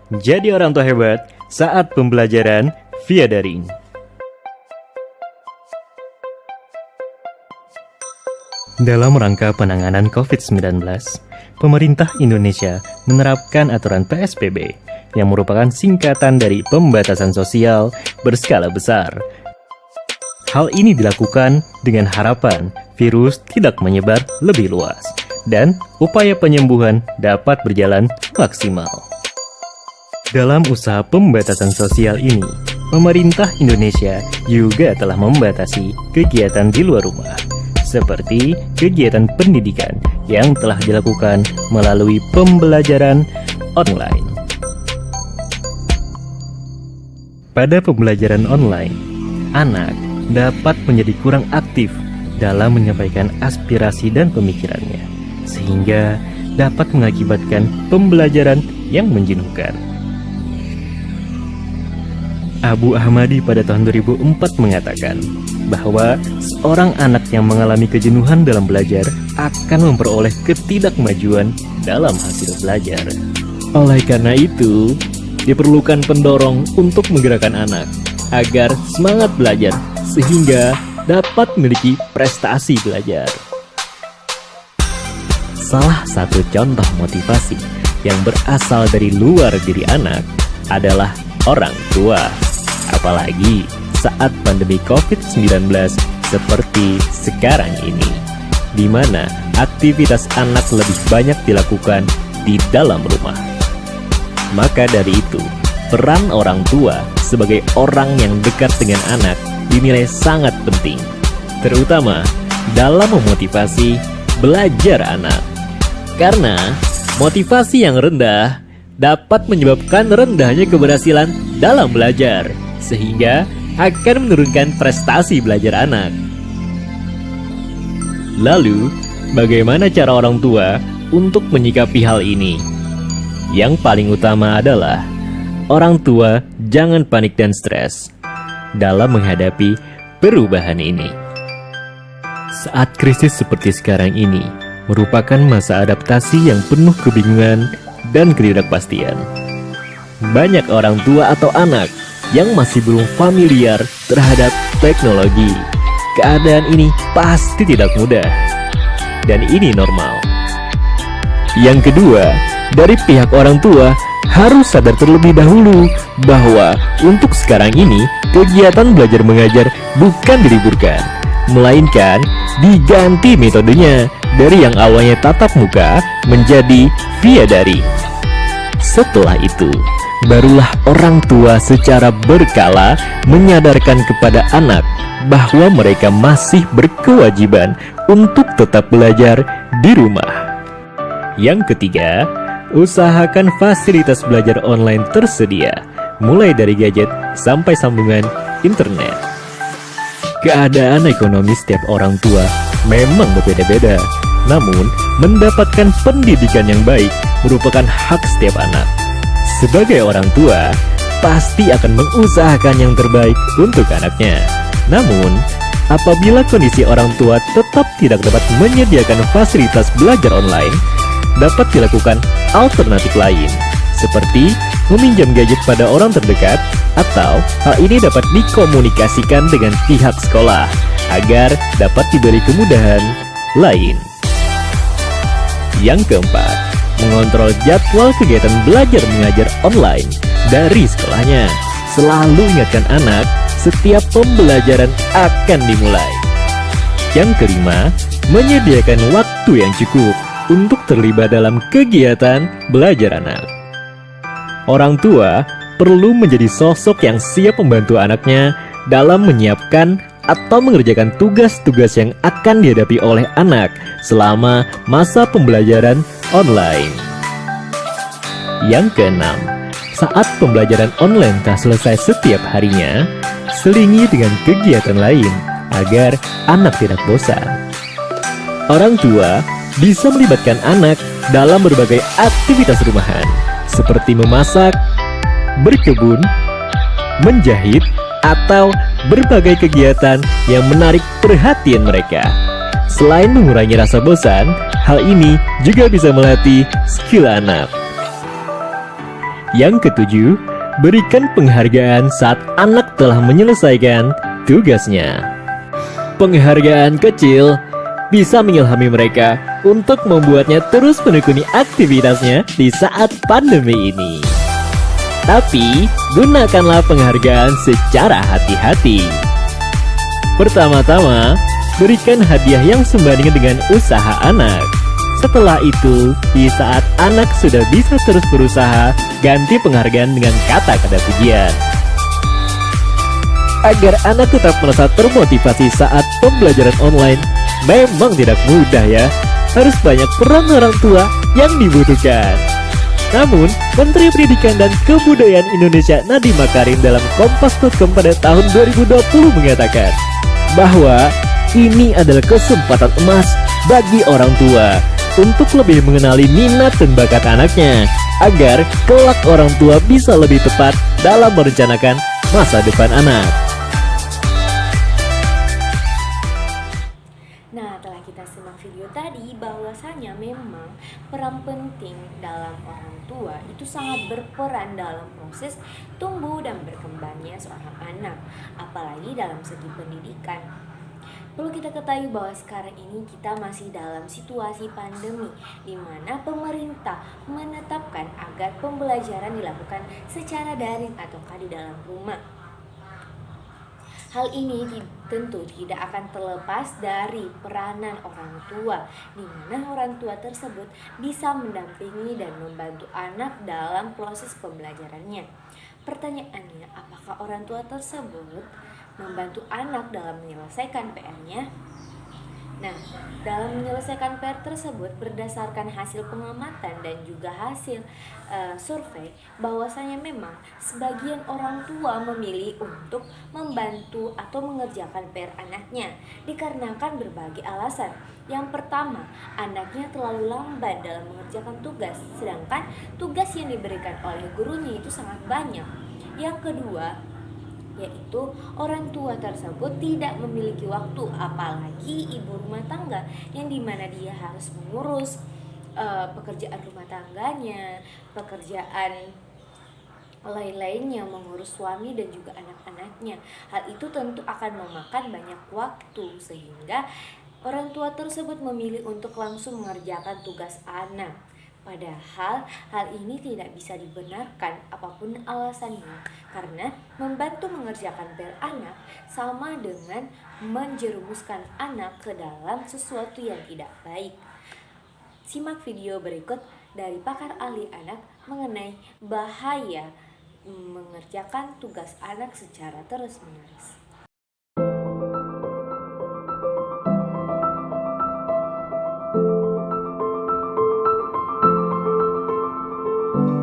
Jadi orang tua hebat saat pembelajaran via daring. Dalam rangka penanganan COVID-19, pemerintah Indonesia menerapkan aturan PSBB yang merupakan singkatan dari pembatasan sosial berskala besar. Hal ini dilakukan dengan harapan virus tidak menyebar lebih luas dan upaya penyembuhan dapat berjalan maksimal. Dalam usaha pembatasan sosial ini, pemerintah Indonesia juga telah membatasi kegiatan di luar rumah, seperti kegiatan pendidikan yang telah dilakukan melalui pembelajaran online. Pada pembelajaran online, anak dapat menjadi kurang aktif dalam menyampaikan aspirasi dan pemikirannya, sehingga dapat mengakibatkan pembelajaran yang menjenuhkan. Abu Ahmadi pada tahun 2004 mengatakan bahwa seorang anak yang mengalami kejenuhan dalam belajar akan memperoleh ketidakmajuan dalam hasil belajar. Oleh karena itu, diperlukan pendorong untuk menggerakkan anak agar semangat belajar sehingga dapat memiliki prestasi belajar. Salah satu contoh motivasi yang berasal dari luar diri anak adalah orang tua. Apalagi saat pandemi COVID-19 seperti sekarang ini, di mana aktivitas anak lebih banyak dilakukan di dalam rumah. Maka dari itu, peran orang tua sebagai orang yang dekat dengan anak dinilai sangat penting, terutama dalam memotivasi belajar anak. Karena motivasi yang rendah dapat menyebabkan rendahnya keberhasilan dalam belajar, sehingga akan menurunkan prestasi belajar anak. Lalu, bagaimana cara orang tua untuk menyikapi hal ini? Yang paling utama adalah orang tua jangan panik dan stres dalam menghadapi perubahan ini. Saat krisis seperti sekarang ini merupakan masa adaptasi yang penuh kebingungan dan ketidakpastian. Banyak orang tua atau anak yang masih belum familiar terhadap teknologi. Keadaan ini pasti tidak mudah, dan ini normal. Yang kedua, dari pihak orang tua harus sadar terlebih dahulu bahwa untuk sekarang ini kegiatan belajar mengajar bukan diliburkan, melainkan diganti metodenya dari yang awalnya tatap muka menjadi via daring. Setelah itu, barulah orang tua secara berkala menyadarkan kepada anak bahwa mereka masih berkewajiban untuk tetap belajar di rumah. Yang ketiga, usahakan fasilitas belajar online tersedia, mulai dari gadget sampai sambungan internet. Keadaan ekonomi setiap orang tua memang berbeda-beda, namun mendapatkan pendidikan yang baik merupakan hak setiap anak. Sebagai orang tua, pasti akan mengusahakan yang terbaik untuk anaknya. Namun, apabila kondisi orang tua tetap tidak dapat menyediakan fasilitas belajar online, dapat dilakukan alternatif lain, seperti meminjam gadget pada orang terdekat, atau hal ini dapat dikomunikasikan dengan pihak sekolah agar dapat diberi kemudahan lain. Yang keempat, mengontrol jadwal kegiatan belajar mengajar online dari sekolahnya. Selalu ingatkan anak setiap pembelajaran akan dimulai. Yang kelima, menyediakan waktu yang cukup untuk terlibat dalam kegiatan belajar anak. Orang tua perlu menjadi sosok yang siap membantu anaknya dalam menyiapkan atau mengerjakan tugas-tugas yang akan dihadapi oleh anak selama masa pembelajaran online. Yang keenam, saat pembelajaran online tak selesai setiap harinya, selingi dengan kegiatan lain agar anak tidak bosan. Orang tua bisa melibatkan anak dalam berbagai aktivitas rumahan, seperti memasak, berkebun, menjahit, atau berbagai kegiatan yang menarik perhatian mereka. Selain mengurangi rasa bosan, hal ini juga bisa melatih skill anak. Yang ketujuh, berikan penghargaan saat anak telah menyelesaikan tugasnya. Penghargaan kecil bisa mengilhami mereka untuk membuatnya terus menekuni aktivitasnya di saat pandemi ini. Tapi, gunakanlah penghargaan secara hati-hati. Pertama-tama, berikan hadiah yang sebanding dengan usaha anak. Setelah itu, di saat anak sudah bisa terus berusaha, ganti penghargaan dengan kata-kata pujian. Agar anak tetap merasa termotivasi saat pembelajaran online, memang tidak mudah ya. Harus banyak peran orang tua yang dibutuhkan. Namun, Menteri Pendidikan dan Kebudayaan Indonesia Nadiem Makarim dalam Kompas.com pada tahun 2020 mengatakan bahwa ini adalah kesempatan emas bagi orang tua untuk lebih mengenali minat dan bakat anaknya, agar kelak orang tua bisa lebih tepat dalam merencanakan masa depan anak. Nah, telah kita simak video tadi bahwasanya memang peran penting dalam orang tua itu sangat berperan dalam proses tumbuh dan berkembangnya seorang anak, apalagi dalam segi pendidikan. Perlu kita ketahui bahwa sekarang ini kita masih dalam situasi pandemi, di mana pemerintah menetapkan agar pembelajaran dilakukan secara daring ataukah di dalam rumah. Hal ini tentu tidak akan terlepas dari peranan orang tua, di mana orang tua tersebut bisa mendampingi dan membantu anak dalam proses pembelajarannya. Pertanyaannya, apakah orang tua tersebut membantu anak dalam menyelesaikan PR-nya? Nah, dalam menyelesaikan PR tersebut berdasarkan hasil pengamatan dan juga hasil survei, bahwasanya memang sebagian orang tua memilih untuk membantu atau mengerjakan PR anaknya dikarenakan berbagai alasan. Yang pertama, anaknya terlalu lambat dalam mengerjakan tugas, sedangkan tugas yang diberikan oleh gurunya itu sangat banyak. Yang kedua, yaitu orang tua tersebut tidak memiliki waktu, apalagi ibu rumah tangga yang dimana dia harus mengurus pekerjaan rumah tangganya, pekerjaan lain-lainnya, mengurus suami dan juga anak-anaknya. Hal itu tentu akan memakan banyak waktu, sehingga orang tua tersebut memilih untuk langsung mengerjakan tugas anak. Padahal hal ini tidak bisa dibenarkan apapun alasannya, karena membantu mengerjakan PR anak sama dengan menjerumuskan anak ke dalam sesuatu yang tidak baik. Simak video berikut dari pakar ahli anak mengenai bahaya mengerjakan tugas anak secara terus-menerus.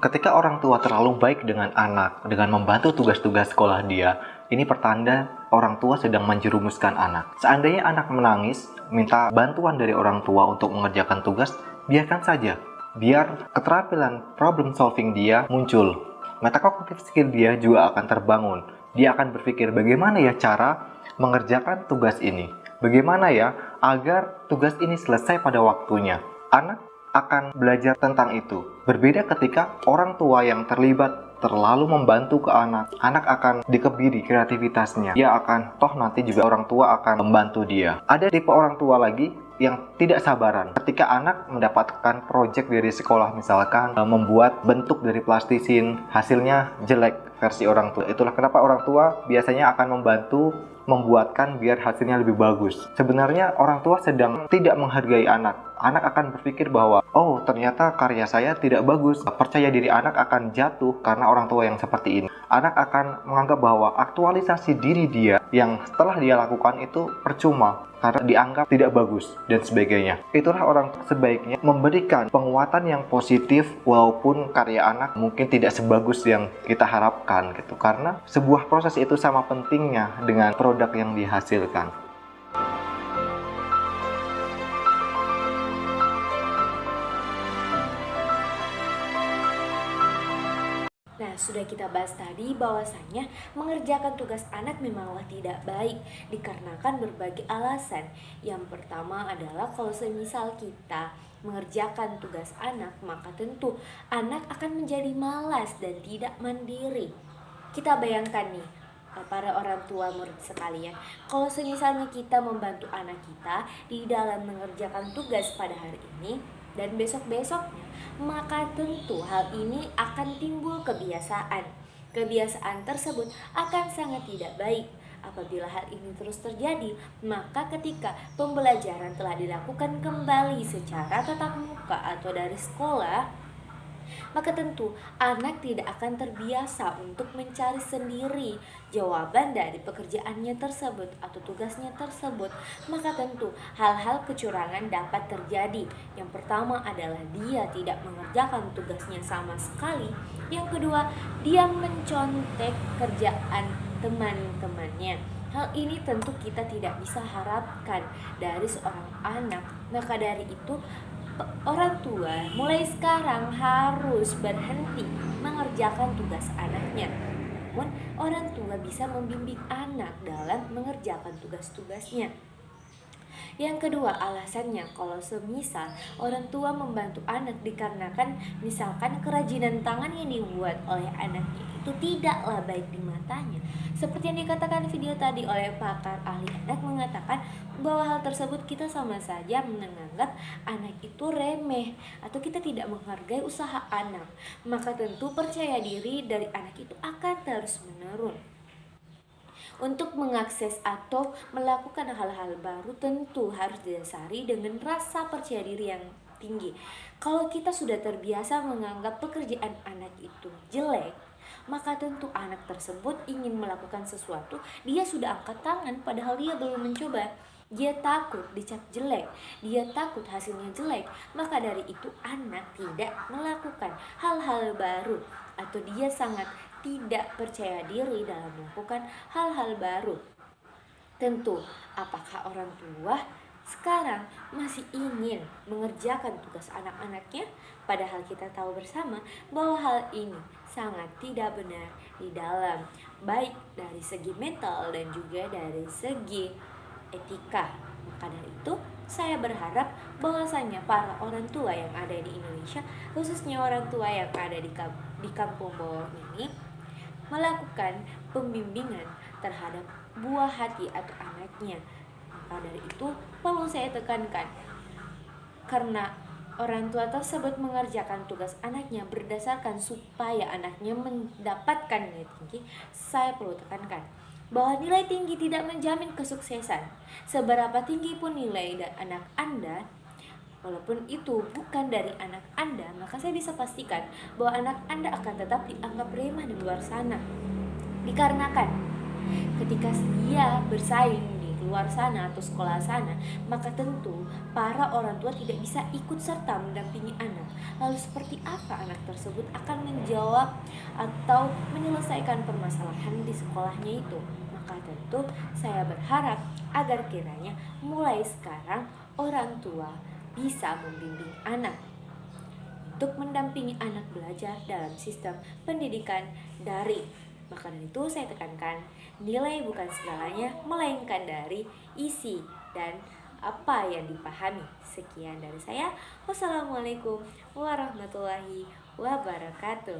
Ketika orang tua terlalu baik dengan anak, dengan membantu tugas-tugas sekolah dia, ini pertanda orang tua sedang menjerumuskan anak. Seandainya anak menangis, minta bantuan dari orang tua untuk mengerjakan tugas, biarkan saja. Biar keterampilan problem solving dia muncul. Metakognitif skill dia juga akan terbangun. Dia akan berpikir bagaimana ya cara mengerjakan tugas ini. Bagaimana ya agar tugas ini selesai pada waktunya. Anak akan belajar tentang itu. Berbeda ketika orang tua yang terlibat terlalu membantu ke anak. Anak akan dikebiri kreativitasnya. Dia akan, toh nanti juga orang tua akan membantu dia. Ada tipe orang tua lagi yang tidak sabaran. Ketika anak mendapatkan proyek dari sekolah, misalkan membuat bentuk dari plastisin, hasilnya jelek versi orang tua. Itulah kenapa orang tua biasanya akan membantu membuatkan biar hasilnya lebih bagus. Sebenarnya orang tua sedang tidak menghargai anak. Anak akan berpikir bahwa, oh ternyata karya saya tidak bagus. Percaya diri anak akan jatuh karena orang tua yang seperti ini. Anak akan menganggap bahwa aktualisasi diri dia yang setelah dia lakukan itu percuma karena dianggap tidak bagus dan sebagainya. Itulah orang sebaiknya memberikan penguatan yang positif walaupun karya anak mungkin tidak sebagus yang kita harapkan gitu. Karena sebuah proses itu sama pentingnya dengan produk yang dihasilkan. Nah, sudah kita bahas tadi bahwasanya mengerjakan tugas anak memanglah tidak baik dikarenakan berbagai alasan. Yang pertama adalah kalau semisal kita mengerjakan tugas anak, maka tentu anak akan menjadi malas dan tidak mandiri. Kita bayangkan nih, para orang tua murid sekalian, kalau misalnya kita membantu anak kita di dalam mengerjakan tugas pada hari ini dan besok-besoknya, maka tentu hal ini akan timbul kebiasaan. Kebiasaan tersebut akan sangat tidak baik. Apabila hal ini terus terjadi, maka ketika pembelajaran telah dilakukan kembali secara tatap muka atau dari sekolah, maka tentu anak tidak akan terbiasa untuk mencari sendiri jawaban dari pekerjaannya tersebut atau tugasnya tersebut. Maka tentu hal-hal kecurangan dapat terjadi. Yang pertama adalah dia tidak mengerjakan tugasnya sama sekali. Yang kedua, dia mencontek kerjaan teman-temannya. Hal ini tentu kita tidak bisa harapkan dari seorang anak. Maka dari itu orang tua mulai sekarang harus berhenti mengerjakan tugas anaknya. Namun orang tua bisa membimbing anak dalam mengerjakan tugas-tugasnya. Yang kedua alasannya, kalau semisal orang tua membantu anak dikarenakan misalkan kerajinan tangan yang dibuat oleh anaknya itu tidaklah baik di matanya. Seperti yang dikatakan video tadi oleh pakar ahli anak mengatakan bahwa hal tersebut kita sama saja menganggap anak itu remeh atau kita tidak menghargai usaha anak. Maka tentu percaya diri dari anak itu akan terus menurun. Untuk mengakses atau melakukan hal-hal baru tentu harus didasari dengan rasa percaya diri yang tinggi. Kalau kita sudah terbiasa menganggap pekerjaan anak itu jelek, maka tentu anak tersebut ingin melakukan sesuatu, dia sudah angkat tangan padahal dia belum mencoba. Dia takut dicap jelek, dia takut hasilnya jelek, maka dari itu anak tidak melakukan hal-hal baru atau dia sangat tidak percaya diri dalam melakukan hal-hal baru. Tentu, apakah orang tua sekarang masih ingin mengerjakan tugas anak-anaknya? Padahal kita tahu bersama bahwa hal ini sangat tidak benar di dalam baik dari segi mental dan juga dari segi etika. Maka dari itu saya berharap bahwasanya para orang tua yang ada di Indonesia, khususnya orang tua yang ada di kampung bawah ini, melakukan pembimbingan terhadap buah hati atau anaknya. Maka dari itu perlu saya tekankan, karena orang tua tersebut mengerjakan tugas anaknya berdasarkan supaya anaknya mendapatkan nilai tinggi, saya perlu tekankan bahwa nilai tinggi tidak menjamin kesuksesan. Seberapa tinggi pun nilai dari anak Anda, walaupun itu bukan dari anak Anda, maka saya bisa pastikan bahwa anak Anda akan tetap dianggap remeh di luar sana. Dikarenakan ketika dia bersaing di luar sana atau sekolah sana, maka tentu para orang tua tidak bisa ikut serta mendampingi anak. Lalu seperti apa anak tersebut akan menjawab atau menyelesaikan permasalahan di sekolahnya itu? Maka tentu saya berharap agar kiranya mulai sekarang orang tua bisa membimbing anak untuk mendampingi anak belajar dalam sistem pendidikan daring. Maka dari itu saya tekankan, nilai bukan segalanya, melainkan dari isi dan apa yang dipahami. Sekian dari saya. Wassalamualaikum warahmatullahi wabarakatuh.